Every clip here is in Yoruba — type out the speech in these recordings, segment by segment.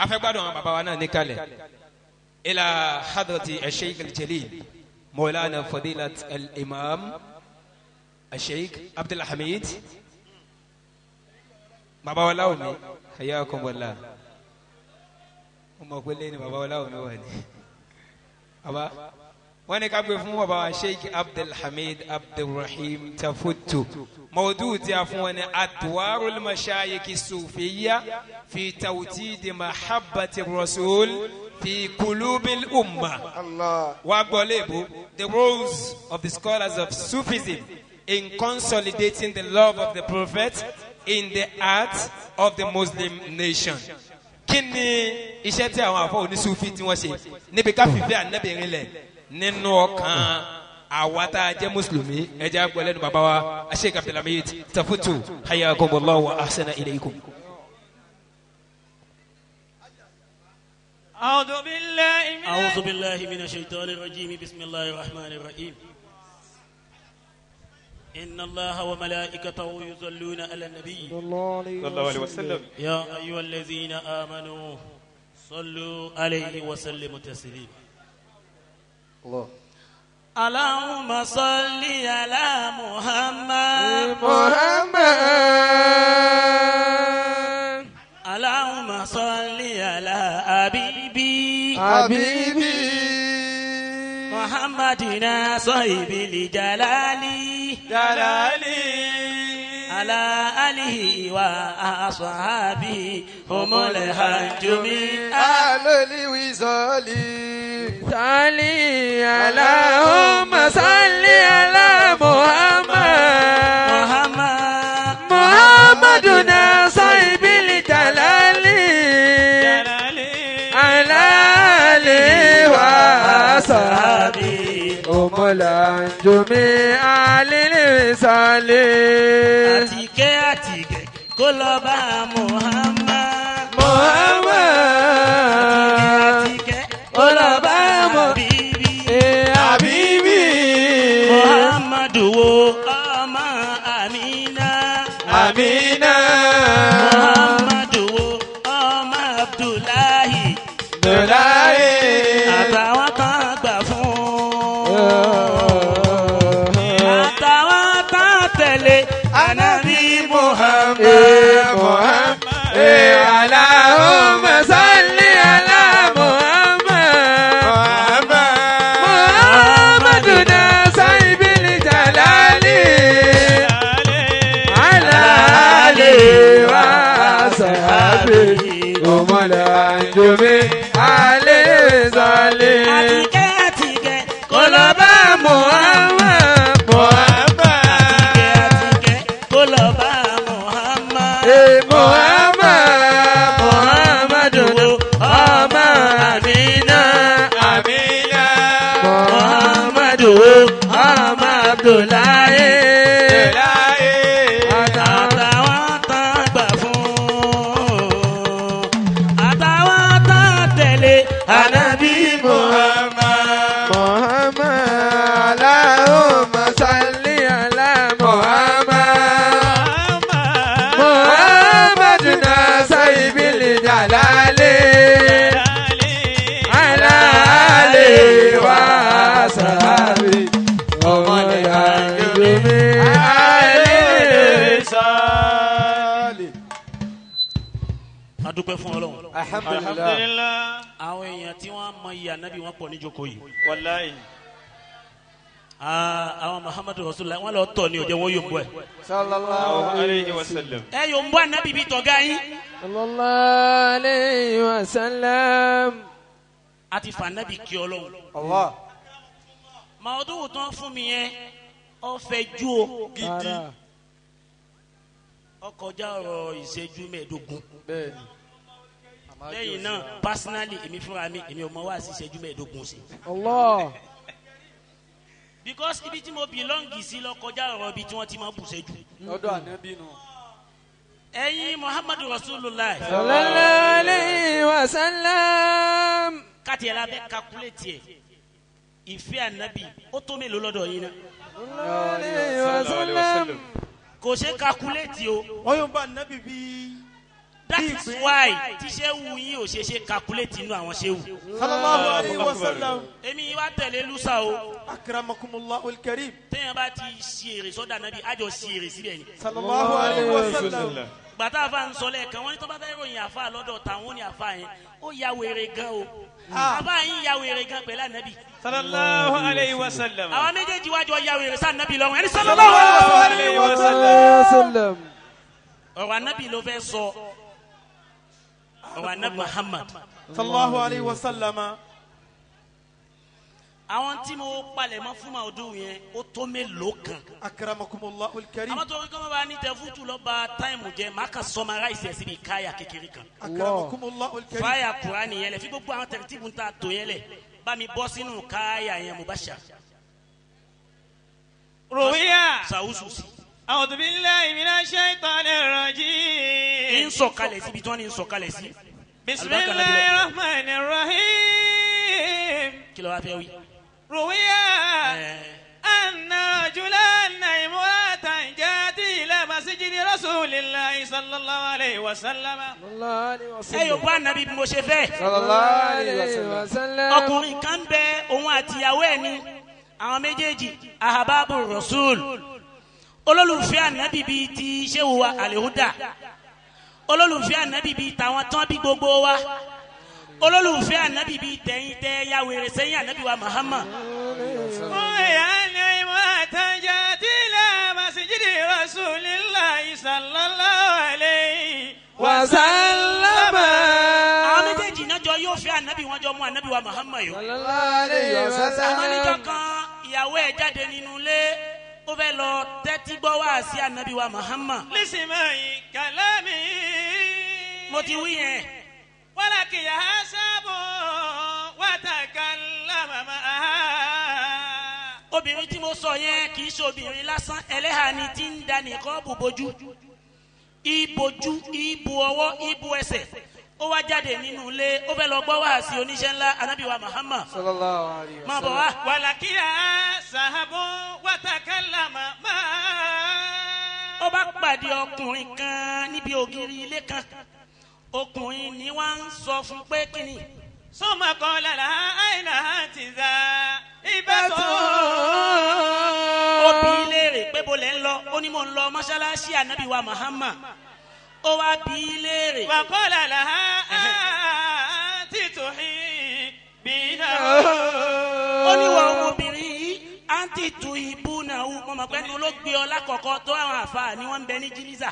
afẹ́gbádùn bàbá wa náà níkàlẹ̀ ila hadrati al-sheikh al-jalil مولانا فضيلة الإمام الشيخ عبد الحميد بابا ولاومي حياكم والله هم كلين بابا ولاومي وهني أبا وانا كابي فمو بابا الشيخ عبد الحميد عبد الرحيم تفوتو موضوع تعرفون أدوار المشايخ الصوفية في توتيد محبة الرسول في قلوب الأمة. Allah. The roles of the scholars of Sufism in consolidating the love of the Prophet in the heart of the Muslim nation. Kí ni iṣẹ́ tí àwọn àfọ onísúfì tí wọ́n ṣe níbi ká fìfẹ́ Ànábì rinlẹ̀ nínú ọkàn àwa tá a jẹ́ mùsùlùmí ẹ jẹ́ àgbọ̀ lẹ́nu bàbá wa Sheikh Abdul Hamid Tafutu hayyakumullahu wa ahsana ilaykum. أعوذ بالله من الشيطان الرجيم بسم الله الرحمن الرحيم إن الله وملائكته يصلون على النبي صلى الله عليه وسلم يا أيها الذين آمنوا صلوا عليه وسلموا تسليما الله اللهم صل على محمد اللهم صل على حبيبي محمدنا صاحب الجلالي على آله وأصحابه هم الهجمين آل الوصالي صلي اللهم صل على محمدنا صاحب الجلالي على آله وأصحابه هم الهجمين آل الوصالي àtìkẹ́ kó lọ bá Muhammad àtìkẹ́ kó lọ bá Habibi Muhammadu wo ọmọ Amina Muhammadu wo ọmọ Abdullahi àtàwọn kan gbà fún àtàwọn kan tẹ̀lé Ànábì Muhammad Allahumma salli ala Muhammaduna sahibil jalali ala alihi wa sahbihi umul anjumi alayhi salim àtìkẹ́ kó lọ bá Muhammadu ọmọ Amina Muhammadu ọmọ Abdullahi àtàwọn tán gbà fún àtàwọn tán tẹ̀lé Ànábì Muhammad Allahumma salli ala Muhammaduna sahibil jalali ala alihi wa sahbihi umul anjumi alayhi salim. adúpẹ́ fún Ọlọ́run Alhamdulillah. àwọn èèyàn tí wọ́n mọ iye Ànábì wọn pọ̀ níjókòó yìí Wallahi. àwọn Muhammadu Rasulullah wọn lọ tọ̀ ní ọjọ́ wọn yóò bọ́ ẹ̀ Sallallahu Alayhi wa sallam. ẹ yóò bọ́ Ànábì bí tọ̀gá yín Sallallahu alayhi wa sallam. a ti fa Ànábì kí Ọlọ́run Allah. màdùn tán fún mi yẹn ó fẹ́ ju o Gidi. ó kọjá ọ̀rọ̀ ìṣẹ́jú mẹ́ẹ̀ẹ́dógún Bẹ́ẹ̀ni. lẹ́yìn náà personally èmi fúnra mi èmi ò mọ wá sí ìṣẹ́jú mẹ́ẹ̀ẹ́dógún sí Allah. because ibi tí mo belong sí lọ kọjá ọ̀rọ̀ ibi tí wọ́n ti máa bù ṣẹ́jú. Lọ́dọ̀ Ànábì nù. ẹ̀yin Muhammadu Rasulullah Sallallahu alayhi wa sallam. káti ẹ̀ lábẹ́ calculate ẹ̀ ìfẹ́ Ànábì ó tó mélòó lọ́dọ̀ yín náà Sallallahu alayhi wa sallam. kò ṣe calculate o Wọ́n yóò bá Nábì bí. that is why tí ṣéwù yín ò ṣe calculate inú àwọn ṣéwù. sallallahu alayhi wa sallam. èmi wá tẹ̀lé lusa o. akramakumullahu al-karim. téèyàn bá ti ṣe èrè sọ́dà nàbí àjọ ṣe èrè síbẹ̀ ni. sallallahu alayhi wa sallam. gbàtà àfa ń sọ lẹ́ẹ̀kan wọ́n ní tó bá fẹ́ ròyìn àfa lọ́dọ̀ táwọn ní àfa yẹn ó ya wèrè gan o. àfa yín ya wèrè gan pẹ̀lú ànábì. sallallahu alayhi wa sallam. àwọn méjèèjì wájú ya wèrè sí ànábì lọ́wọ́ ẹni sallallahu alayhi wa sallam. ọ̀rọ̀ ànábì ló fẹ́ sọ ọ̀rọ̀ ànábì Muhammad. sallallahu alayhi wa sallam. àwọn tí mo palẹ̀ mọ́ fún màdùn yẹn ó tó mélòó kan. akramakumullahu al-karim. àwọn tó ń kọ́ bá ní tẹ̀fútù lọ bá táìmù jẹ́ màá kà summarize ẹ̀ síbi káyà kékeré kan. akramakumullahu al-karim. fáyà Kùránì yẹn lẹ̀ fi gbogbo àwọn tẹ̀rẹ̀tìbù ń ta tó yẹn lẹ̀ bá mi bọ́ sínú káyà yẹn mubashar. ruwiya. sàwùsù sí. a'udhu billahi minash shaitanir rajim. ń sọ̀kalẹ̀ síbi tí wọ́n ní ń sọ̀kalẹ̀ sí. bismillahir rahmanir rahim. kí ló wá fẹ́ wí. ruwiya. anna rajulan imra'atan jati ila masjidi rasulillahi sallallahu alayhi wa sallam. ẹ yóò bá nàbí bí mo ṣe fẹ́. sallallahu alayhi wa sallam. ọkùnrin kan bẹ òun àtìyàwó ẹ̀ ní àwọn méjèèjì ahababu rasul olólùfẹ́ ànábì bíi ti ṣéwù wa Al-Huda olólùfẹ́ ànábì bíi tàwọn tán bí gbogbo wa olólùfẹ́ ànábì bíi tẹ̀yìn tẹ́ ya wèrè sẹ́yìn ànábì wa Muhammad. Oyana imra'atan jati ila masjidi rasulillahi sallallahu alayhi wa sallam. àwọn méjèèjì náà jọ yóò fẹ́ ànábì wọn jọ mú ànábì wa Muhammad yó. sallallahu alayhi wa sallam. àwọn níjọ́ kan ìyàwó ẹ̀ jáde nínú ilé ó fẹ́ lọ tẹ́tí gbọ́ wá sí ànábì wa Muhammad. Lisimai kalami. mo ti wí yẹn. Walaki yahasabu wa takallama ma'aha. obìnrin tí mo sọ yẹn kì í ṣe obìnrin lásán ẹlẹ́hà ni tí ń da nìkan bù bójú ìbò ọwọ́ ìbò ẹsẹ̀ ó wá jáde nínú ilé ó fẹ́ lọ gbọ́ wá sí oníṣẹ́ ńlá ànábì wa Muhammad. sallallahu alayhi wa máa sallam. bọ̀ wá. Walaki yahasabu wa takallama ma'aha. ó bá pàdé ọkùnrin kan níbi ògiri ilé kan ọkùnrin ni wọ́n ń sọ fún pé kíni. Summa qala laha ayna antiza ibatu. ó bi í léèrè pé bó lẹ̀ ń lọ ó ní mò ń lọ mọ́ṣáláṣí ànábì wa Muhammad ó wá bi í léèrè. Wa qala laha anti tuhibbina. ó ní wọ́n ọmọbìnrin yìí àǹtí tu ìbú náà wù mọ̀ pé ní olóògbé ọ lákọ̀ọ́kọ́ tó àwọn àfa ni wọ́n ń bẹ ní jínísà.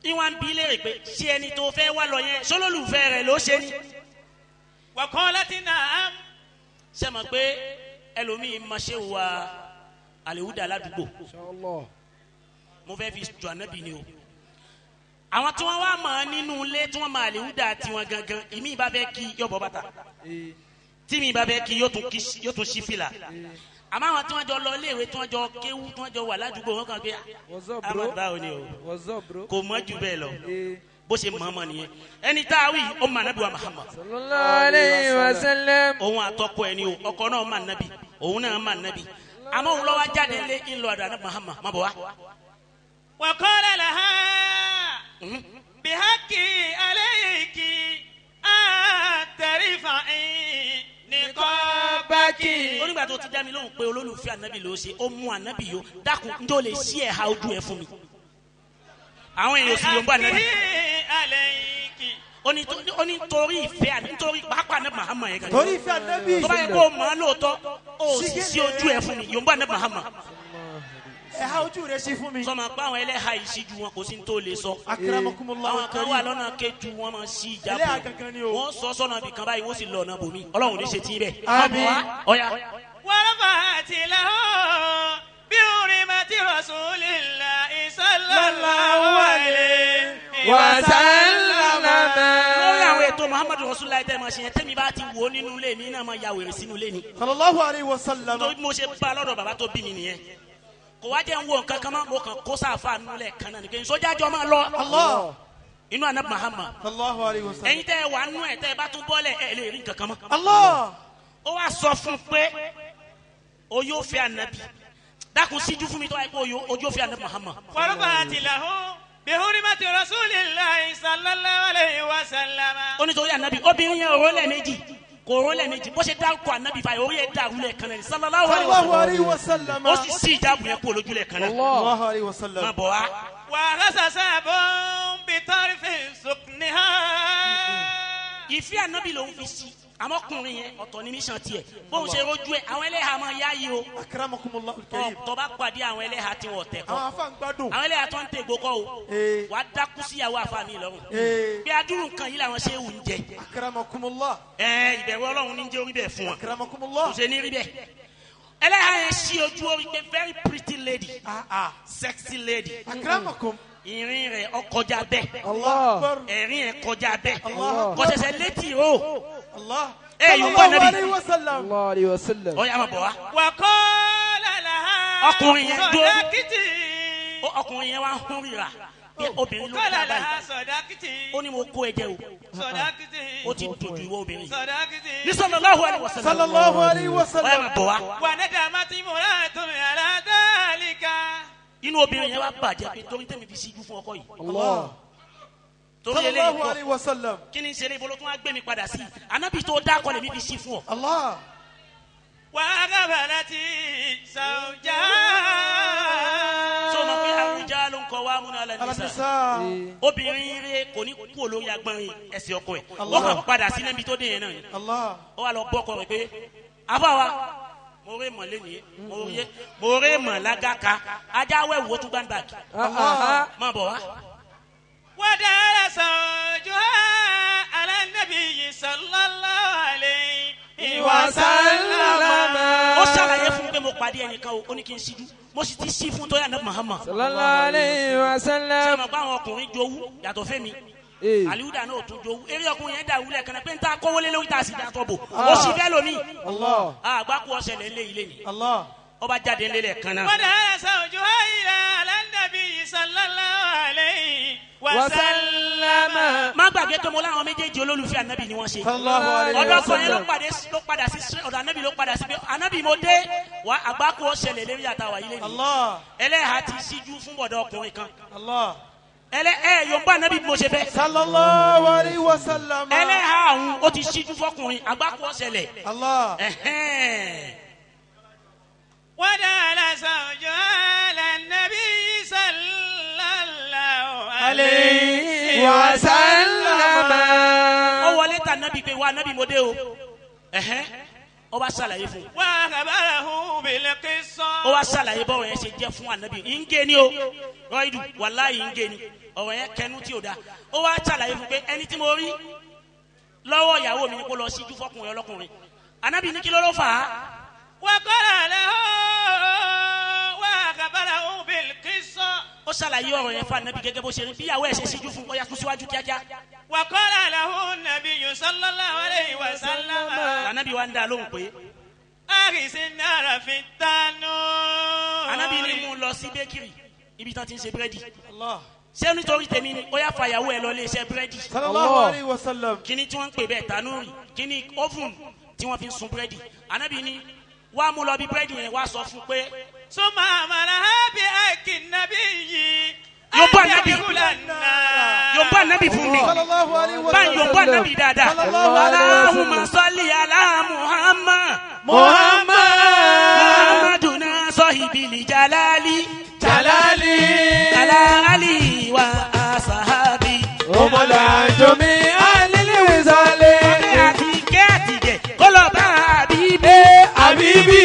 ìwọ̀n bí léèrè pé ṣé ẹni tó fẹ́ wá lọ yẹn sólólùfẹ́ rẹ̀ ló ṣe ni. Wa qalat na'am. ṣé mọ̀ pé ẹlòmíín máa ṣe wa Al-Huda ládùúgbò inshallah. mo fẹ́ fi jọ ànábì ni o. àwọn tí wọ́n wá mọ̀ nínú ilé tí wọ́n máa Al-Huda tiwọn gangan ìmí ìbá fẹ́ kí yóò bọ́ bàtà tí mi ìbá fẹ́ kí yóò tún ṣí fìlà. àmọ́ àwọn tí wọ́n jọ lọ iléèwé tí wọ́n jọ kéwú tí wọ́n jọ wà ládùúgbò wọn kàn pé What's up, bro? Ahmad báwo ni o What's up, bro? kò mọ̀ jù bẹ́ẹ̀ lọ bó ṣe mọ̀ ọmọ nìyẹn ẹni tá a wí ó mà nábì wa Muhammad. sallallahu alayhi wa sallam. òun àtọkọ ẹ ni o ọkọ náà mà nábì òun náà mà nábì àmọ́ òun lọ́wọ́ jáde lé ńlọ àdá náà Muhammad má bọ̀ wá. Wa qala laha bihaqqi alayki an tarfa'i niqabaki. onígbà tó ti dá mi lóhùn pé olólùfẹ́ ànábì ló ṣe ó mú ànábì yó dákun njó lè ṣí ẹ̀ha ojú ẹ̀ fún mi. àwọn èèyàn sì yóò ń bá ànábì. alayki. ó ní torí ìfẹ́ àná nítorí pàápàá ànábì Muhammad yẹn kan. torí ìfẹ́ ànábì. tó bá yẹ kó o mọ̀ ọ́ lóòótọ́ ó sì sí ojú ẹ̀ fún mi yóò ń bá ànábì Muhammad. ẹ̀ha ojú rẹ̀ sí fún mi. sọma pé àwọn ẹlẹ́ha ìṣíjú wọn kò sí ní tó lè sọ. akramakumullahu àwọn kan wà lọ́nà kejì wọn máa ṣí ẹlẹ́ha ìjábọ̀ gangan ni o. wọ́n sọ sọ́nà ibì kan báyìí wọ́n sì lọ ọ̀nà bòmí ọlọ́run ní ṣe tí bẹ́ẹ̀. Àmín. ọ̀ya. Wa rafa'ati lahu bi hurmati rasulillahi sallallahu alayhi wa sallam. lórí àwọn ètò Muhammadu Rasulullah tẹ́ ẹ máa ṣe yẹn tẹ́mi bá ti wò ó nínú ilé mi náà máa ya wèrè sínú ilé ni. sallallahu alayhi wa sallam. nítorí mo ṣe bá lọ́dọ̀ bàbá tó bí mi nìyẹn. kò wá jẹ́ ń wo nǹkan kan máa mo kàn kó sáfà nulẹ̀ kan náà nìkan sójà jọ máa lọ. Allah. inú àná Muhammad. sallallahu alayhi wa sallam. ẹ̀yin tẹ́ ẹ wà nú ẹ̀ tẹ́ ẹ bá tún bọ́lẹ̀ ẹ̀ lè rí nǹkan kan mọ́. Allah. ó wá sọ fún pé o yóò fẹ́ ànábì dákun síjú fún mi tó wáyé pé ojú ó fẹ́ ànábì Muhammad. Wa rafa'ati lahu بحرمة رسول الله صلى الله عليه وسلم. ó ní torí ànábì obìnrin yẹn òró lẹ́ẹ̀mejì kò òró lẹ́ẹ̀mejì bó ṣe dárúkọ ànábì fa orí ẹ̀ dàrú lẹ́ẹ̀kan náà sallallahu alaihi wasallam ó sì sí ìjáàbù yẹn kú olójú lẹ́ẹ̀kan náà الله عليه وسلم. má bọ̀ wá. وغسس بطرف سكنها. ìfẹ́ ànábì ló ń fi sí àmọ́ ọkùnrin yẹn ọ̀tọ̀ ní mission tiẹ̀ bóun ṣe rojú ẹ̀ àwọn ẹlẹ́hàá máa yá yìí o. أكرمكم الله الكريم. tó bá pàdé àwọn ẹlẹ́hàá tí wọ́n tẹ̀ kọ́ àwọn afa ń gbádùn. àwọn ẹlẹ́hàá tó ń tẹ̀ gbókọ́ o wà á dákú síyàwó àfa mi lọ́rùn bí adúrú nǹkan yìí làwọn ṣe wù ń jẹ. أكرمكم الله. ìbẹ̀rù ọlọ́run ní jẹ́ orí bẹ́ẹ̀ fún wọn أكرمكم kò الله. ṣe ní rí bẹ́ẹ̀. ẹlẹ́hàá yẹn ṣí ojú orí pé very pretty lady sexy lady أكرمكم. ìrìn rẹ̀ ọkọjá bẹ́ẹ̀ الله أكبر. ẹ̀rín ẹ̀ kọjá bẹ́ẹ̀ Allah. kò ṣẹ̀ṣẹ̀ létí o. الله yóò صلى bá الله nàbí عليه وسلم. الله عليه وسلم. ó yá máa bọ̀ wá. وقال لها ọkùnrin yẹn dúró صدقتي. ọkùnrin yẹn wá ń hún rírà bí obìnrin ló قال dá لها báyìí صدقتي. ó ní mo kó ẹ̀jẹ̀ o صدقتي. ó ti dojú ìwọ obìnrin صدقتي. ní sallallahu alaihi صلى wasallam الله عليه ó yá وسلم. máa bọ̀ wá. وندمت امرأة على ذلك. inú obìnrin yẹn wá bàjẹ́ pé torí tẹ̀mí fi síjú fún ọkọ yìí الله torí صلى eléyìí الله عليه kọ́ وسلم. kí ni ṣe lé ibolo tó wá gbé mi padà sí anábì tó dákọ̀ lèmi fi sí fún ọ. الله وأقبلت زوجها. sọ ma pé ar-rijalu qawwamuna 'ala على an-nisa النساء. obìnrin rẹ kò ní kú olórí agbọ̀nrin ẹsẹ̀ ọkọ ẹ̀ ó Allah. kàn padà sí níbi tó dé yẹn náà ni. الله ó wà lọ bọ́kọ rẹ̀ pé àbáwa mo rè mọ̀ lẹ́nìí mo rè mọ̀ lágàkà ajá wẹ̀ wò tún gbàǹdàkì má bọ̀ wá. ودار زوجها على النبي صلى الله عليه وسلم. ó ṣàlàyé fún pé mo pàdé ẹnìkan o ó ní kí n ṣíjú mo sì ti ṣí fún tóyà náà Muhammad. صلى الله عليه ṣé وسلم. mo bá àwọn ọkùnrin jowú yàtọ̀ fẹ́mi aliuda náà tún jowú eré ọkùnrin yẹn dà wúlẹ̀ kan náà pé n ta kówólé lórí tá a sì dàtọ̀ bò ó sì fẹ́ lómi. الله àgbákò ọ̀sẹ̀ lé ilé ilé ni الله ọba jáde lélẹ̀ kan náà. ودار زوجها على النبي صلى الله عليه وسلم. má gbàgbé pé mo láwọn méjèèjì olólùfẹ́ anabi ni wọ́n ṣe. صلى الله عليه ọ̀dọ́ kan yẹn وسلم. ló padà sí ọ̀dọ̀ anabi ló padà sí pé anabi mo dé wá àgbákò ọ̀sẹ̀ lé lérí àtàwà ilé ni. الله ẹlẹ́hàá ti síjú fún bọ̀dọ̀ ọkùnrin kan. الله yòǹbá anabi bí mo ṣe fẹ́. صلى الله عليه وسلم. ẹlẹ́hàá ọ̀hún ó ti síjú fọkùnrin àgbákò ọ̀sẹ̀ lẹ̀. الله ودار زوجها على النبي صلى الله عليه عليه وسلم. ó wọlé ta anabi pé wá anabi mo dé o ó bá ṣàlàyé fún un. وأخبره بالقصة. ó wá ṣàlàyé bọ́ọ̀rọ̀ yẹn ṣe jẹ́ fún anabi nge ni o rọ́ìdù wàláyé nge ni ọ̀rọ̀ yẹn kẹnu tí o da ó wá ṣàlàyé fún pé ẹni tí mo rí lọ́wọ́ ìyàwó mi ni kó lọ síjú fọkùnrin ọlọ́kùnrin anabi ní kí ló fà á. وقال له وأخبره بالقصة. ó ṣàlàyé ọ̀rọ̀ yẹn fún anabi gẹ́gẹ́ bó ṣe rí bí ìyàwó ẹ̀ ṣe síjú fún ó yá kú síwájú kíákíá. وقال له النبي صلى الله عليه وسلم anabi wa ń dá lóhùn pé أغث النار في التنور. anabi ní mú un lọ sí bẹ́kìrì ibi tán ti ń ṣe búrẹ́dì الله ṣé nítorí tèmi ni ó yá fa ìyàwó ẹ̀ lọ lé iṣẹ́ búrẹ́dì. صلى الله عليه وسلم. kíní tí wọ́n ń pè bẹ́ẹ̀ tanúrì kíní oven tí wọ́n fi ń sun búrẹ́dì anabi ní wàá mú lọ bí búrẹ́dì yẹn wàá sọ fún pé ثم أمرها بحق النبي yòǹbó أن anabi يدخل النار. yòǹbó anabi fún mi صلى الله عليه báyìí وسلم. yòǹbó anabi dáadáa صلى الله عليه Allahumma وسلم. salli ala Muhammad محمد Muhammaduna sahibil jalali جلالي ala alihi wa ashabi. هم الأنجم أهل الوصال. àtìkẹ́ àtìkẹ́ kó lọ bá àbíbí حبيبي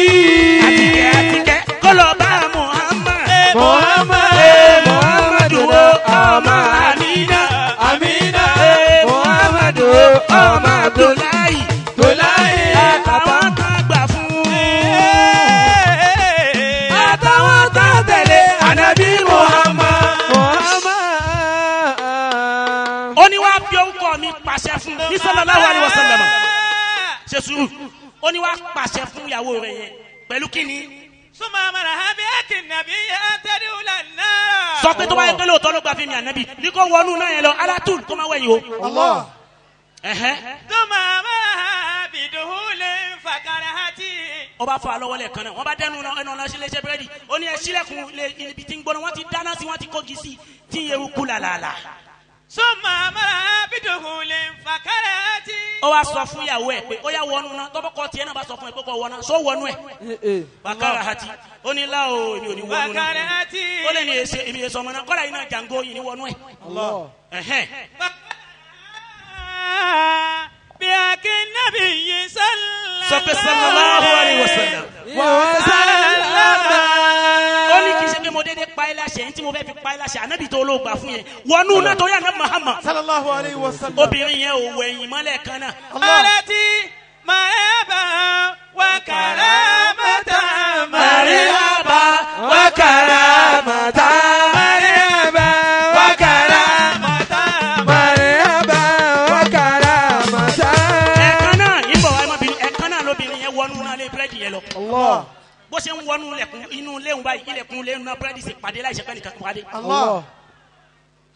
àtìkẹ́ àtìkẹ́ kó lọ bá Muhammad محمد محمد ọmọ Amina أمينة محمد أم عبد Abdullahi الله àtàwọn kan gbà fún àtàwọn tó tẹ̀lé ànábì Muhammad. ó ní wàá fi orúkọ mi pàṣẹ fún ní sallallahu alaihi wasallam ṣe sùúrù ó ní wàá pàṣẹ fún ìyàwó rẹ̀ yẹn pẹ̀lú kíni ثم أمرها بحق النبي أن تدخل النار. sọ pé tó bá yẹ pé lóòótọ́ ló gba fún mi ànábì ní kó wọnú náà yẹn lọ alátùn kó má wẹ̀yìn o. الله ثم أمرها بدخول فكرهت ọba fà lọ́wọ́ lẹ́ẹ̀kan náà wọ́n bá dẹnu ẹnu ọ̀nà sílé iṣẹ́ búrẹ́dì ó ní ẹ sílẹ̀kùn lé ibi tí ń gbóná wọ́n ti dáná sí wọ́n ti kógi sí tí ń eruku làlàlà. summa amara bidukhulin fakarati. ó wá sọ fún ìyàwó ẹ pé ó yà wọnú náà tọ́bọ̀kọ tiẹ̀ náà bá sọ fún ẹ pé kò wọnú sọ wọnú ẹ. bàkàrà hati ó ní láò èmi ò ní wọnú náà ó lè ní èmi èso ọmọ náà kọ́lá yìí náà jàǹgó yìí ní wọnú ẹ. bí akin nabiyyi sallallahu alaihi wasallam. ó ní kì í ṣe pé mo dédé pa ẹ́ láṣẹ ní tí mo fẹ́ fi pa ẹ́ láṣẹ ànábì tó ló gbà fún yẹn wọnú náà tó yà ní Muhammad. sallallahu alaihi wasallam. obìnrin yẹn ò wẹ̀yìn mọ́lẹ̀ kan náà. alati marhaba wa karamata marhaba wa karamata marhaba wa karamata marhaba wa karamata. ẹ̀kan náà ìbọ̀ wa ẹ̀kan náà lóbìnrin yẹn wọnú náà lé búrẹ́dì yẹn lọ. Allah. bó ṣe ń wọnú inú léwu báyìí ilẹ̀kùn léwu náà búrẹ́dì sì pàdé láì ṣe pẹ́ nìkan pàdé. Allah.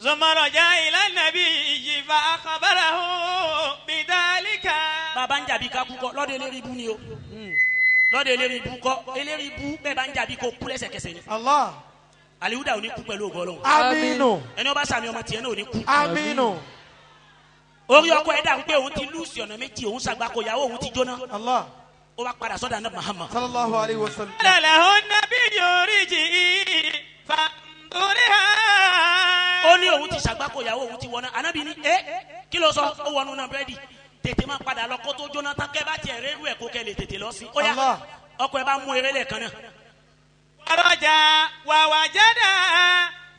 ثم رجع إلى النبي فأخبره بذلك. bàbá ń jàbí ká kú kọ lọ́dọ̀ eléri ibú ni o lọ́dọ̀ eléri ibú kọ eléri ibú bẹ́ẹ̀ bá ń jàbí kó kú lẹ́sẹ̀kẹsẹ̀ ni. Allah. Alihuda ò ní kú pẹ̀lú ògo Ọlọ́run. Aminu. ẹni ó bá sàmì ọmọ tiẹ̀ náà ò ní kú. Aminu. orí ọkọ ẹ̀ dà ń pé òun ti lùsì ọ̀nà méjì òun ṣàgbákò ìyàwó òun ti jóná. Allah. ó wá padà sọ́dọ̀ Ànábì Muhammad. sallallahu alaihi wasallam. قال له النبي ارجعي فانظرها. ó ní òun ti ṣàgbákò ìyàwó òun ti wọná Ànábì ní kí ló sọ ó wọnú náà búrẹ́dì tètè máa padà lọ kó tó jóná tán kẹ́ bá tiẹ̀ rẹ́rù ẹ̀ kó kẹ́ lè tètè lọ sí. ó yá Allah. ọkọ ẹ̀ bá mú eré lẹ́ẹ̀kan náà. ورجع ووجد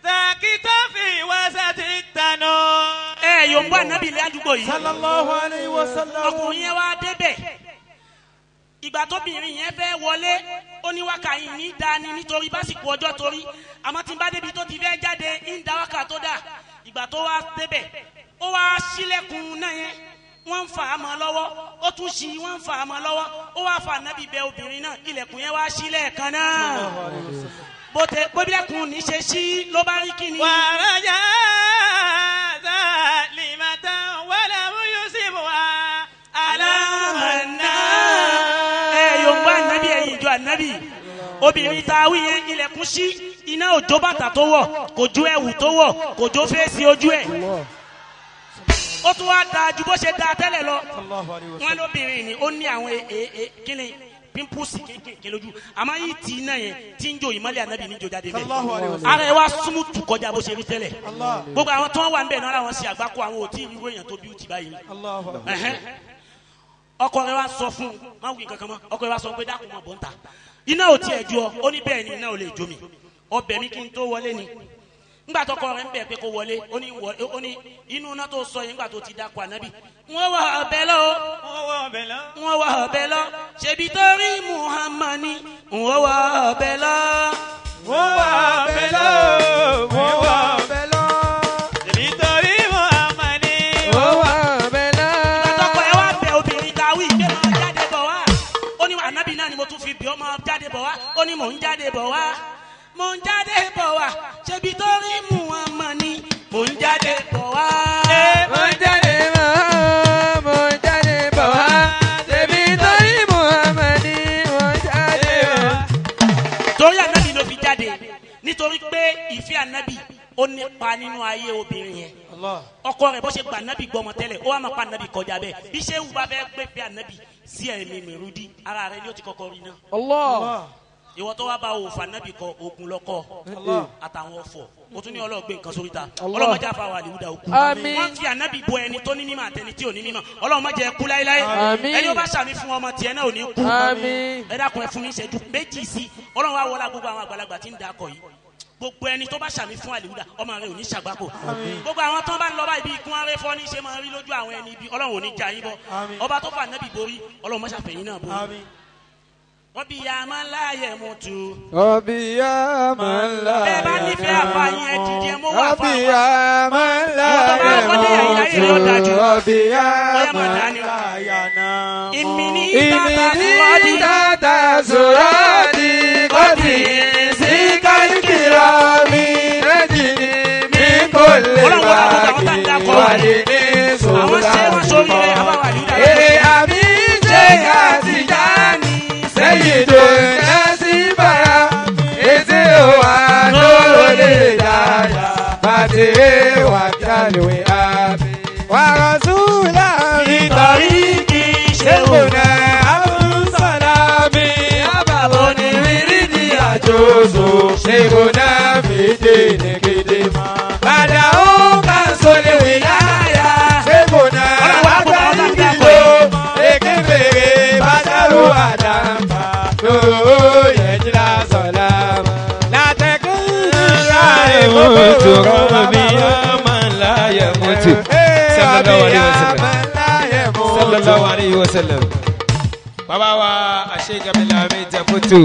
ساكتا في وسط التنور. yòǹbó Ànábì ilé àdúgbò yìí. sallallahu alaihi wasallam. ọkùnrin yẹn wá débẹ̀ ìgbà tóbìnrin yẹn fẹ́ wọlé ó ní wákà yìí ní dání nítorí básìkò ọjọ́ torí àmọ́ tí n bá débi tó ti fẹ́ jáde ń da wákà tó dà ìgbà tó wá débẹ̀ ó wá sílẹ̀kùn náà yẹn wọ́n ń fà á mọ́ lọ́wọ́ ó tún ṣí wọ́n ń fà á mọ́ lọ́wọ́ ó wá fà Ànábì bẹ̀ obìnrin náà ilẹ̀kùn yẹn wá sílẹ̀ kan náà bóbílẹ̀kùn ní ṣe sí ló bá rí kíni. ورجع سالمة ولم يصبها علامة. yòǹbó Ànábì ẹ̀yìn ìjọ Ànábì obìnrin tá a wí yẹn ilẹ̀kùn sí iná òjò bàtà tó wọ̀ kò jó ẹ̀wù tó wọ̀ kò jó fèsì ojú ẹ̀ ó tún wá da ju bó ṣe da tẹ́lẹ̀ lọ wọn lóbìnrin ni ó ní àwọn kíni pimples kéékèèké lójú àmọ́ yìí tì í náà yẹn tí ń jó ìmọ́lẹ̀ Ànábì níjó jáde bẹ́ẹ̀ ara ẹ wá súnmùtù kọjá bó ṣe rí tẹ́lẹ̀ gbogbo àwọn tó wà ń bẹ̀ náà làwọn ṣe àgbákò àwọn ò tí ì wíwó èèyàn tó bí ó ti báyìí ọkọ rẹ wá sọ fún un má wí kankan mọ́ ọkọ rẹ wá sọ pé dákun mọ́ bọ́ ń ta iná ò tiẹ̀ ju ọ ó ní bẹ́ẹ̀ ni iná ò lè jó mi ọbẹ̀ mi kí n tó wọlé ni ńgbà tó kọ rẹ ń bẹ̀ pé kó wọlé ó ní inú iná tó sọ yẹn ńgbà tó ti dákọ Ànábì wọ́n wá ọbẹ̀ lọ wọ́n wá ọbẹ̀ lọ ṣebí torí Muhammad ni wọ́n wá ọbẹ̀ lọ. wọ́n wá ọbẹ̀ lọ wọ́n wá ọbẹ̀ lọ ṣebí torí Muhammad ni wọ́n wá ọbẹ̀ lọ. àtọkọ ẹ wá bẹ obìnrin dáwì pé máa jáde bọ̀ wá ó ní Ànábì náà ni mo tún fi bí ọ máa jáde bọ̀ wá ó ní mò ń jáde bọ̀ wá mò ń jáde bọ̀ wá ṣebí torí Muhammad ni mò ń jáde bọ̀ wá. mo ń jáde bọ̀ wá mo ń jáde bọ̀ wá ṣebí torí Muhammad ni mo ń jáde bọ̀ wá. torí Ànábì ló fi jáde nítorí pé ìfẹ́ Ànábì ó nípa nínú ayé obìnrin yẹn ọkọ rẹ̀ bó ṣe gba Ànábì gbọmọ tẹ́lẹ̀ ó wà máa pa Ànábì kọjá bẹ́ẹ̀ bí ṣé wù bá fẹ́ gbé fẹ́ Ànábì sí ẹ̀mí mẹ́rùdí ara rẹ̀ ni ó ti kọ́kọ́ rí náà. Allah. ìwọ tó wá bá òfò Ànábì kọ ogun lọ́kọ́ àtàwọn ọ̀fọ̀ o tún ní ọlọ́ọ̀gbé nǹkan sórí ta ọlọ́mọdé àfàwọ̀ Alihuda òkú wọ́n fi Ànábì bọ ẹni tó ní mímọ̀ àtẹni tí ò ní mímọ̀ ọlọ́mọdé kú láíláí ẹni ó bá sàmì fún ọmọ tiẹ̀ náà ò ní kú ẹ dákun ẹ fún mi ìṣẹ́jú méjì sí ọlọ́run wá wọlá gbogbo àwọn àgbàlagbà tí ń da akọ yìí gbogbo ẹni tó bá sàmì fún Alihuda ọmọ rẹ ò ní ṣàgbákò gbogbo àwọn tó bá ń lọ báyìí bí ikú arẹ fọ ní ṣe máa rí lójú àwọn ẹni ibi ọlọ́run ò ní jà yín bọ ọba tó fà Ànábì borí ọlọ́run má ṣàfẹ̀yìn náà borí. wọ́n bí ya máa ń láàyè mú tu. Ọbí ya máa ń láàyè. bẹ́ẹ̀ bá nífẹ̀ẹ́ àfààyàn ẹ̀ dìde mú wà fún Ọbí ya máa ń láàyè mú tu. Ọbí ya máa ń láàyè náà. ìmìnì tata sọ̀rọ̀ di kọ́tì sí kálíkìrọ̀ mi. Méjì ni mi kò lè wá kí wà lè ní sọ̀rọ̀. Èrè àmì ṣe àtijọ́ ni sẹ́yìn ìdíni kìdìmọ̀. Bàdà ó kà sólè wìláyà. Ṣébùnà àgbáyé kìló. Èké fèrè bàdàrú àdàmà. Lóò yẹ jìlá sọ̀lá. Látẹ̀kẹ́ ìyá يموت ربي من لا يموت صلى الله عليه وسلم. Bàbá wa Sheikh Abdul Hamid Tafutu.